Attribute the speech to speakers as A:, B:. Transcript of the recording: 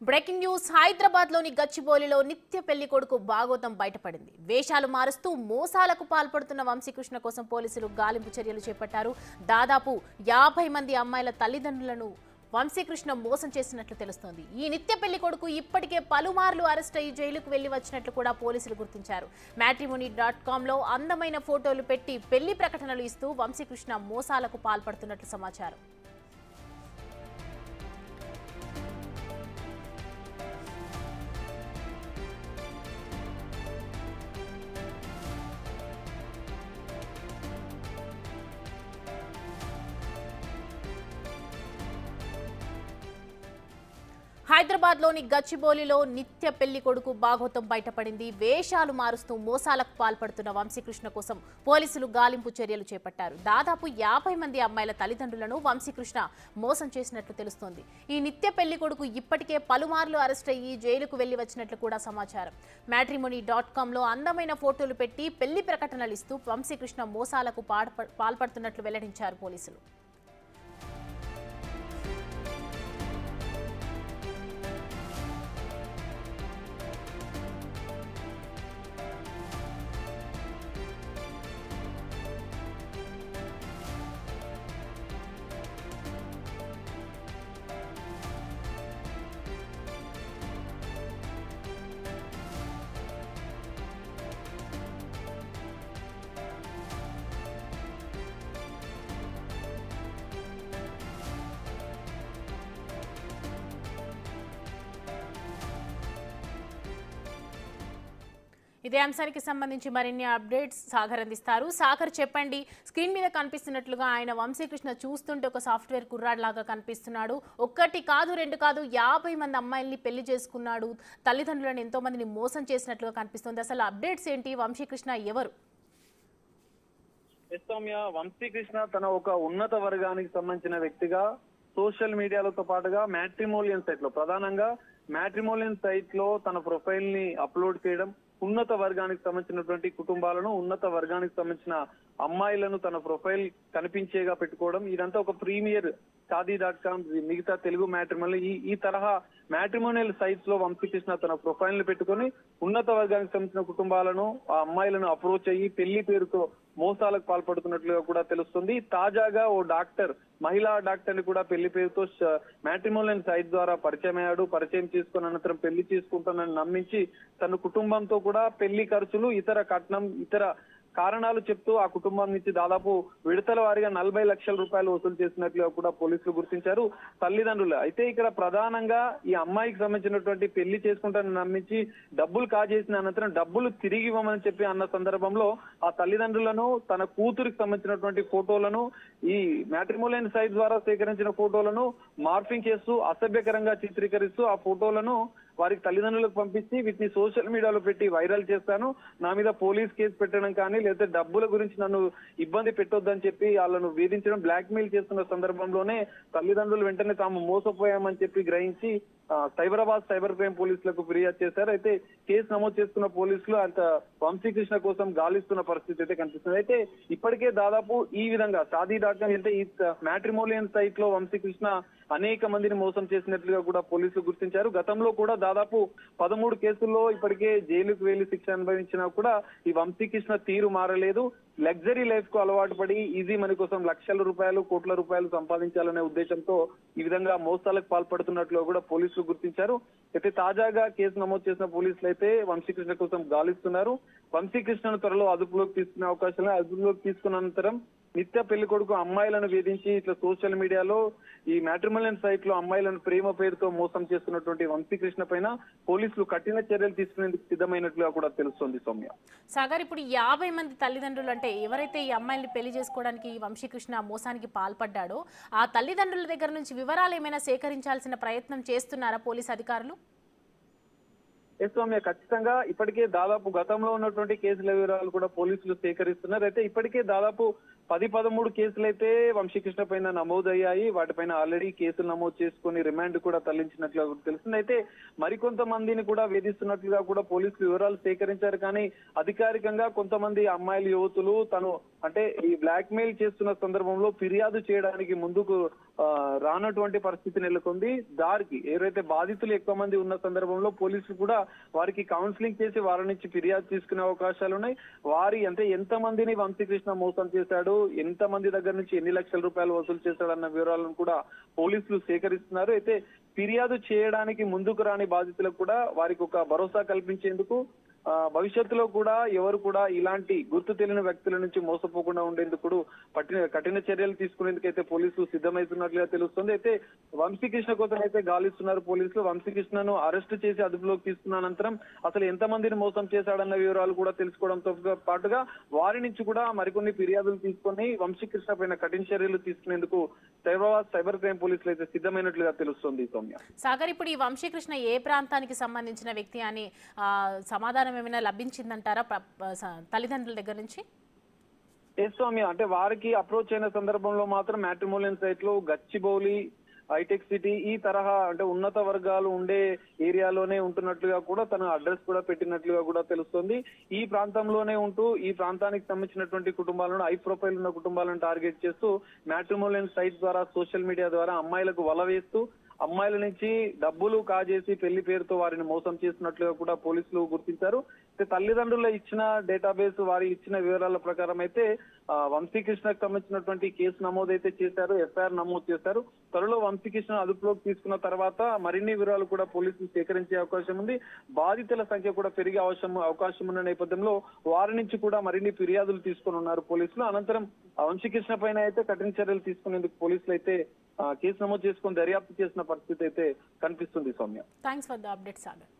A: Breaking news Hyderabad లోని గచ్చిబౌలిలో నిత్య పెళ్లి కొడుకు భాగోతం బయటపడింది. వేషాలు మారుస్తూ మోసాలకు పాల్పడుతున్న వంశీకృష్ణ కోసం పోలీసులు గాలింపు చర్యలు చేపట్టారు. దాదాపు 50 మంది అమ్మాయిల తల్లిదండ్రులను వంశీకృష్ణ మోసం చేసినట్లు తెలుస్తోంది. ఈ నిత్య పెళ్లి కొడుకు ఇప్పటికే పలుమార్లు అరెస్ట్ అయ్యి జైలుకు వెళ్లి వచ్చినట్లు కూడా పోలీసులు గుర్తించారు. matrimony.comలో అందమైన ఫోటోలు పెట్టి పెళ్లి ప్రకటనలు ఇస్తూ వంశీకృష్ణ మోసాలకు పాల్పడుతున్నట్లు సమాచారం. హైదరాబాద్ లోని గచ్చిబౌలిలో నిత్య పెళ్లి కొడుకు భాగోతం బయటపడింది. వేషాలు మారుస్తూ మోసాలకు పాల్పడుతున్న వంశీకృష్ణ కోసం పోలీసులు గాలింపు చర్యలు చేపట్టారు. దాదాపు 50 మంది అమ్మాయిల తల్లిదండ్రులను వంశీకృష్ణ మోసం చేసినట్లు తెలుస్తోంది. ఈ నిత్య పెళ్లి కొడుకు ఇప్పటికే పలుమార్లు అరెస్ట్ అయ్యి జైలుకు వెళ్లి వచ్చినట్లు కూడా సమాచారం. matrimony.comలో అందమైన ఫోటోలు పెట్టి పెళ్లి ప్రకటనలు ఇస్తూ వంశీకృష్ణ మోసాలకు పాల్పడుతున్నట్లు వెల్లడించారు పోలీసులు. ఇదే అంశానికి సంబంధించి మరిన్ని అప్డేట్స్ సాగర్ అందిస్తారు. సాగర్ చెప్పండి, స్క్రీన్ మీద కనిపిస్తున్నట్లుగా ఆయన వంశీకృష్ణ చూస్తుంటే ఒక సాఫ్ట్వేర్ కుర్రాడ్లాగా కనిపిస్తున్నాడు. ఒక్కటి కాదు రెండు కాదు 50 మంది అమ్మాయిల్ని పెళ్లి చేసుకున్నాడు. తల్లిదండ్రులను ఎంతో మందిని మోసం చేసినట్లుగా కనిపిస్తుంది. అసలు అప్డేట్స్ ఏంటి? వంశీకృష్ణ ఎవరు?
B: వంశీకృష్ణ తన ఒక ఉన్నత వర్గానికి సంబంధించిన వ్యక్తిగా సోషల్ మీడియాలతో పాటుగా మ్యాట్రిమోనియల్ సైట్ లో, ప్రధానంగా మ్యాట్రిమోనియల్ సైట్ లో తన ప్రొఫైల్ ని అప్లోడ్ చేయడం, ఉన్నత వర్గానికి సంబంధించినటువంటి కుటుంబాలను, ఉన్నత వర్గానికి సంబంధించిన అమ్మాయిలను తన ప్రొఫైల్ కనిపించేగా పెట్టుకోవడం, ఇదంతా ఒక ప్రీమియర్ షాదీ.com మిగతా తెలుగు మ్యాట్రిమోనియల్ ఈ తరహా మ్యాట్రిమోనియల్ సైట్స్ లో వంశీకృష్ణ తన ప్రొఫైల్ ని పెట్టుకొని ఉన్నత వర్గానికి సంబంధించిన కుటుంబాలను, ఆ అమ్మాయిలను అప్రోచ్ అయ్యి పెళ్లి పేరుతో మోసాలకు పాల్పడుతున్నట్లుగా కూడా తెలుస్తుంది. తాజాగా ఓ డాక్టర్, మహిళా డాక్టర్ ని కూడా పెళ్లి పేరుతో మ్యాట్రిమోనియల్ సైట్ ద్వారా పరిచయం అయ్యాడు. పరిచయం చేసుకున్న అనంతరం పెళ్లి చేసుకుంటానని నమ్మించి తన కుటుంబంతో కూడా పెళ్లి ఖర్చులు, ఇతర కట్నం, ఇతర కారణాలు చెప్తూ ఆ కుటుంబం నుంచి దాదాపు విడతల వారీగా 40 లక్షల రూపాయలు వసూలు చేసినట్లుగా కూడా పోలీసులు గుర్తించారు తల్లిదండ్రులు. అయితే ఇక్కడ ప్రధానంగా ఈ అమ్మాయికి సంబంధించినటువంటి పెళ్లి చేసుకుంటానని నమ్మించి డబ్బులు కాజేసిన అనంతరం డబ్బులు తిరిగి ఇవ్వమని చెప్పి అన్న సందర్భంలో ఆ తల్లిదండ్రులను, తన కూతురికి సంబంధించినటువంటి ఫోటోలను, ఈ మ్యాట్రిమోనియల్ సైట్ ద్వారా సేకరించిన ఫోటోలను మార్ఫింగ్ చేస్తూ అసభ్యకరంగా చిత్రీకరిస్తూ ఆ ఫోటోలను వారికి తల్లిదండ్రులకు పంపించి వీటిని సోషల్ మీడియాలో పెట్టి వైరల్ చేస్తాను, నా మీద పోలీస్ కేసు పెట్టడం కానీ లేకపోతే డబ్బుల గురించి నన్ను ఇబ్బంది పెట్టొద్దని చెప్పి వాళ్ళను వేధించడం, బ్లాక్ మెయిల్ చేస్తున్న సందర్భంలోనే తల్లిదండ్రులు వెంటనే తాము మోసపోయామని చెప్పి గ్రహించి సైబరాబాద్ సైబర్ క్రైమ్ పోలీసులకు ఫిర్యాదు చేశారు. అయితే కేసు నమోదు చేసుకున్న పోలీసులు అంత వంశీకృష్ణ కోసం గాలిస్తున్న పరిస్థితి అయితే కనిపిస్తుంది. అయితే ఇప్పటికే దాదాపు ఈ విధంగా షాదీ.com అంటే ఈ మ్యాట్రిమోనియల్ సైట్ లో వంశీకృష్ణ అనేక మందిని మోసం చేసినట్లుగా కూడా పోలీసులు గుర్తించారు. గతంలో కూడా దాదాపు 13 కేసుల్లో ఇప్పటికే జైలుకు వెళ్లి శిక్ష అనుభవించినా కూడా ఈ వంశీకృష్ణ తీరు మారలేదు. లగ్జరీ లైఫ్ కు అలవాటు పడి ఈజీ మనీ కోసం లక్షల రూపాయలు, కోట్ల రూపాయలు సంపాదించాలనే ఉద్దేశంతో ఈ విధంగా మోసాలకు పాల్పడుతున్నట్లు కూడా పోలీసులు గుర్తించారు. అయితే తాజాగా కేసు నమోదు చేసిన పోలీసులు అయితే వంశీకృష్ణ కోసం గాలిస్తున్నారు. వంశీకృష్ణను త్వరలో అదుపులోకి తీసుకునే అవకాశం, అదుపులోకి తీసుకున్న అనంతరం నిత్య పెళ్లి కొడుకు అమ్మాయిలను వేధించి ఇట్లా సోషల్ మీడియాలో ఈ మ్యాట్రిమోనియల్ సైట్ లో అమ్మాయిలను ప్రేమ పేరుతో మోసం చేస్తున్నటువంటి వంశీకృష్ణ పైన పోలీసులు కఠిన చర్యలు తీసుకునేందుకు సిద్ధమైనట్లుగా కూడా తెలుస్తోంది. సౌమ్య,
A: సాగర్, ఇప్పుడు 50 మంది తల్లిదండ్రులు అంటే ఎవరైతే ఈ అమ్మాయిల్ని పెళ్లి చేసుకోవడానికి వంశీకృష్ణ మోసానికి పాల్పడ్డాడో ఆ తల్లిదండ్రుల దగ్గర నుంచి వివరాలు ఏమైనా సేకరించాల్సిన ప్రయత్నం చేస్తున్నారా పోలీసు అధికారులు?
B: సౌమ్య, ఖచ్చితంగా ఇప్పటికే దాదాపు గతంలో ఉన్నటువంటి కేసుల వివరాలు కూడా పోలీసులు సేకరిస్తున్నారు. అయితే ఇప్పటికే దాదాపు 13 కేసులు అయితే వంశీకృష్ణ పైన నమోదయ్యాయి. వాటిపైన ఆల్రెడీ కేసులు నమోదు చేసుకుని రిమాండ్ కూడా తరలించినట్లుగా తెలిసింది. అయితే మరికొంతమందిని కూడా వేధిస్తున్నట్లుగా కూడా పోలీసులు వివరాలు సేకరించారు. కానీ అధికారికంగా కొంతమంది అమ్మాయిల యువతులు తను అంటే ఈ బ్లాక్ మెయిల్ చేస్తున్న సందర్భంలో ఫిర్యాదు చేయడానికి ముందుకు రానటువంటి పరిస్థితి నెలకొంది. దారికి ఎవరైతే బాధితులు ఎక్కువ మంది ఉన్న సందర్భంలో పోలీసులు కూడా వారికి కౌన్సిలింగ్ చేసి వారి నుంచి ఫిర్యాదు తీసుకునే అవకాశాలు ఉన్నాయి. వారి అంటే ఎంత మందిని వంశీకృష్ణ మోసం చేశాడు, ఎంత మంది దగ్గర నుంచి ఎన్ని లక్షల రూపాయలు వసూలు చేశాడన్న వివరాలను కూడా పోలీసులు సేకరిస్తున్నారు. అయితే ఫిర్యాదు చేయడానికి ముందుకు రాని బాధితులకు కూడా వారికి ఒక భరోసా కల్పించేందుకు భవిష్యత్తులో కూడా ఎవరు కూడా ఇలాంటి గుర్తు తెలియని వ్యక్తుల నుంచి మోసపోకుండా ఉండేందుకు కఠిన చర్యలు తీసుకునేందుకు అయితే పోలీసులు సిద్ధమవుతున్నట్లుగా తెలుస్తుంది. అయితే వంశీకృష్ణ కోసం అయితే గాలిస్తున్నారు పోలీసులు. వంశీకృష్ణను అరెస్ట్ చేసి అదుపులోకి తీసుకున్న అనంతరం అసలు ఎంతమందిని మోసం చేశాడన్న వివరాలు కూడా తెలుసుకోవడంతో పాటుగా వారి నుంచి కూడా మరికొన్ని ఫిర్యాదులు తీసుకొని వంశీకృష్ణ పైన కఠిన చర్యలు తీసుకునేందుకు సైబర్ క్రైమ్ పోలీసులు అయితే సిద్ధమైనట్లుగా తెలుస్తుంది. సౌమ్య
A: సాగర్, ఇప్పుడు ఈ వంశీకృష్ణ ఏ ప్రాంతానికి సంబంధించిన వ్యక్తి అని సమాధానం ఏమైనా లభించిందంటారా తల్లిదండ్రుల దగ్గర నుంచి?
B: సౌమ్య అంటే వారికి అప్రోచ్ అయిన సందర్భంలో మాత్రం మ్యాట్రిమోనియల్ సైట్ లో గచ్చిబౌలి, హైటెక్ సిటీ ఈ తరహా అంటే ఉన్నత వర్గాలు ఉండే ఏరియాలోనే ఉంటున్నట్లుగా కూడా తన అడ్రస్ కూడా పెట్టినట్లుగా కూడా తెలుస్తుంది. ఈ ప్రాంతంలోనే ఉంటూ ఈ ప్రాంతానికి సంబంధించినటువంటి కుటుంబాలను హై ప్రొఫైల్ ఉన్న కుటుంబాలను టార్గెట్ చేస్తూ మ్యాట్రిమోనియల్ సైట్ ద్వారా సోషల్ మీడియా ద్వారా అమ్మాయిలకు వల వేస్తూ అమ్మాయిల నుంచి డబ్బులు కాజేసి పెళ్లి పేరుతో వారిని మోసం చేసినట్లుగా కూడా పోలీసులు గుర్తించారు. తల్లిదండ్రుల ఇచ్చిన డేటాబేస్ వారి ఇచ్చిన వివరాల ప్రకారం అయితే వంశీకృష్ణకు సంబంధించినటువంటి కేసు నమోదైతే చేశారు, ఎఫ్ఐఆర్ నమోదు చేశారు. త్వరలో వంశీకృష్ణ అదుపులోకి తీసుకున్న తర్వాత మరిన్ని వివరాలు కూడా పోలీసులు సేకరించే అవకాశం ఉంది. బాధితుల సంఖ్య కూడా పెరిగే అవకాశం ఉన్న నేపథ్యంలో వారి నుంచి కూడా మరిన్ని ఫిర్యాదులు తీసుకుని ఉన్నారు పోలీసులు. అనంతరం వంశీకృష్ణ పైన అయితే కఠిన చర్యలు తీసుకునేందుకు పోలీసులు అయితే కేసు నమోదు చేసుకుని దర్యాప్తు చేసిన పరిస్థితి అయితే కనిపిస్తుంది. Soumya,
A: thanks for the update Sagar.